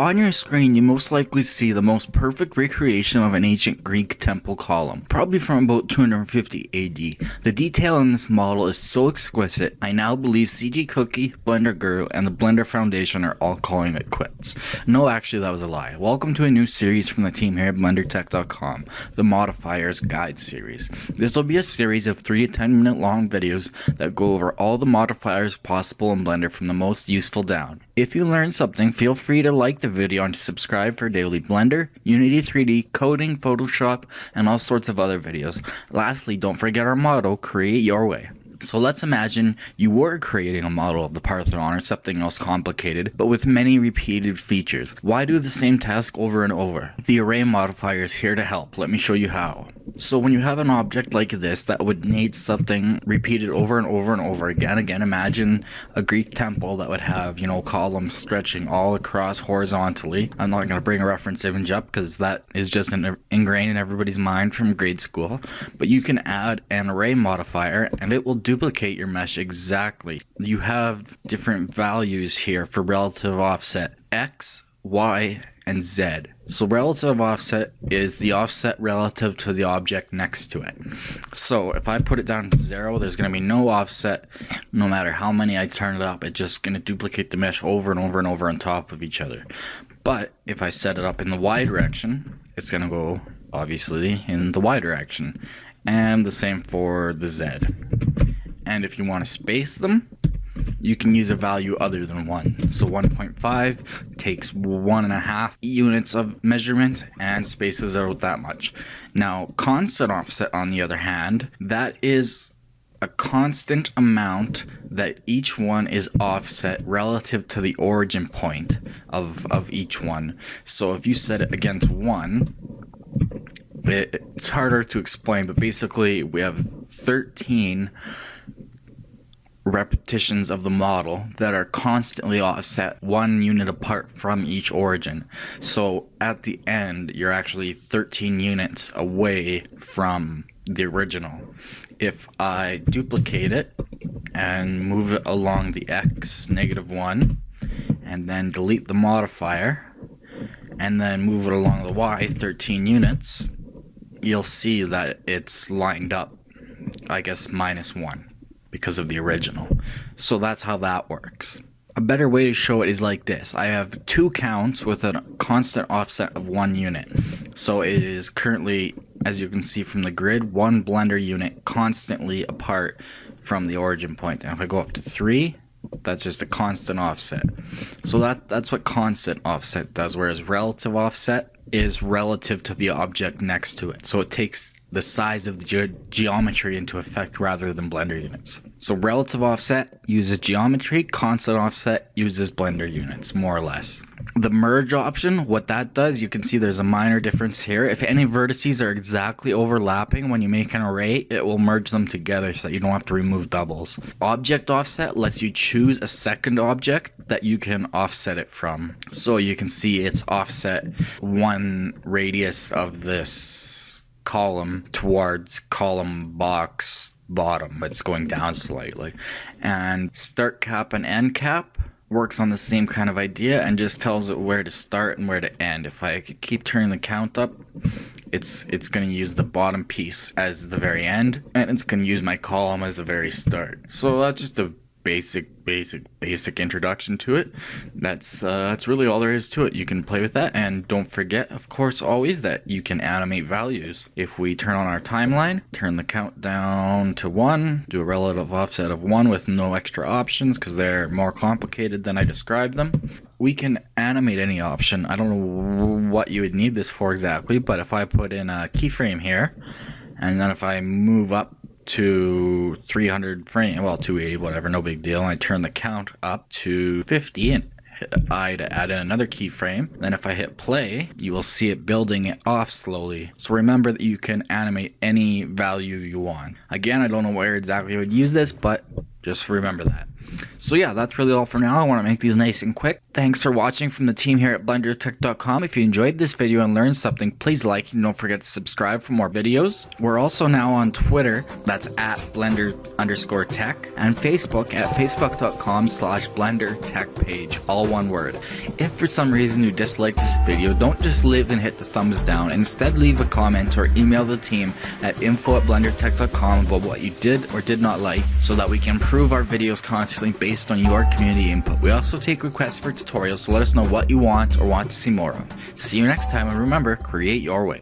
On your screen, you most likely see the most perfect recreation of an ancient Greek temple column, probably from about 250 AD. The detail in this model is so exquisite, I now believe CG Cookie, Blender Guru, and the Blender Foundation are all calling it quits. No, actually that was a lie. Welcome to a new series from the team here at BlenderTech.com, the Modifiers Guide series. This will be a series of 3 to 10 minute long videos that go over all the modifiers possible in Blender from the most useful down. If you learned something, feel free to like the video and to subscribe for daily Blender, Unity 3D, coding, Photoshop, and all sorts of other videos. Lastly, don't forget our motto, create your way. So let's imagine you were creating a model of the Parthenon or something else complicated, but with many repeated features. Why do the same task over and over? The array modifier is here to help. Let me show you how. So when you have an object like this that would need something repeated over and over and over again, imagine a Greek temple that would have, columns stretching all across horizontally. I'm not going to bring a reference image up because that is just ingrained in everybody's mind from grade school. But you can add an array modifier and it will duplicate your mesh exactly. You have different values here for relative offset, X, Y, and Z. So relative offset is the offset relative to the object next to it. So if I put it down to 0, there's going to be no offset no matter how many I turn it up. It's just going to duplicate the mesh over and over and over on top of each other. But if I set it up in the Y direction, it's going to go obviously in the Y direction. And the same for the Z. And if you want to space them, you can use a value other than 1. So 1.5 takes 1.5 units of measurement and spaces out that much. Now, constant offset, on the other hand, that is a constant amount that each one is offset relative to the origin point of each one. So if you set it against 1, it's harder to explain, but basically we have 13 repetitions of the model that are constantly offset 1 unit apart from each origin. So at the end, you're actually 13 units away from the original. If I duplicate it and move it along the X -1 and then delete the modifier and then move it along the Y 13 units, you'll see that it's lined up, I guess, -1. Because of the original. So that's how that works. A better way to show it is like this. I have 2 counts with a constant offset of 1 unit. So it is currently, as you can see from the grid, 1 Blender unit constantly apart from the origin point. And if I go up to 3, that's just a constant offset. So that's what constant offset does, whereas relative offset is relative to the object next to it. So it takes the size of the geometry into effect rather than Blender units. So relative offset uses geometry, constant offset uses Blender units, more or less. The merge option, what that does, you can see there's a minor difference here. If any vertices are exactly overlapping when you make an array, it will merge them together so that you don't have to remove doubles. Object offset lets you choose a second object that you can offset it from. So you can see it's offset 1 radius of this column towards column box bottom. It's going down slightly. And start cap and end cap works on the same kind of idea and just tells it where to start and where to end. If I keep turning the count up, it's going to use the bottom piece as the very end, and it's going to use my column as the very start. So that's just a basic introduction to it. That's really all there is to it. You can play with that, and don't forget, of course, always that you can animate values. If we turn on our timeline, turn the count down to 1, do a relative offset of 1 with no extra options because they're more complicated than I described them. We can animate any option. I don't know what you would need this for exactly, but if I put in a keyframe here, and then if I move up to 300 frame, well, 280, whatever, no big deal. I turn the count up to 50 and hit I to add in another keyframe. Then if I hit play, you will see it building it off slowly. So remember that you can animate any value you want. Again, I don't know where exactly you would use this, but just remember that. So yeah, that's really all for now. I want to make these nice and quick. Thanks for watching from the team here at BlenderTech.com. If you enjoyed this video and learned something, please like and don't forget to subscribe for more videos. We're also now on Twitter, that's at Blender_Tech, and Facebook at Facebook.com/BlenderTech page, all one word. If for some reason you dislike this video, don't just leave and hit the thumbs down. Instead, leave a comment or email the team at info@BlenderTech.com about what you did or did not like, so that we can improve our videos constantly based on your community input. We also take requests for tutorials, so let us know what you want or want to see more of. See you next time, and remember, create your way.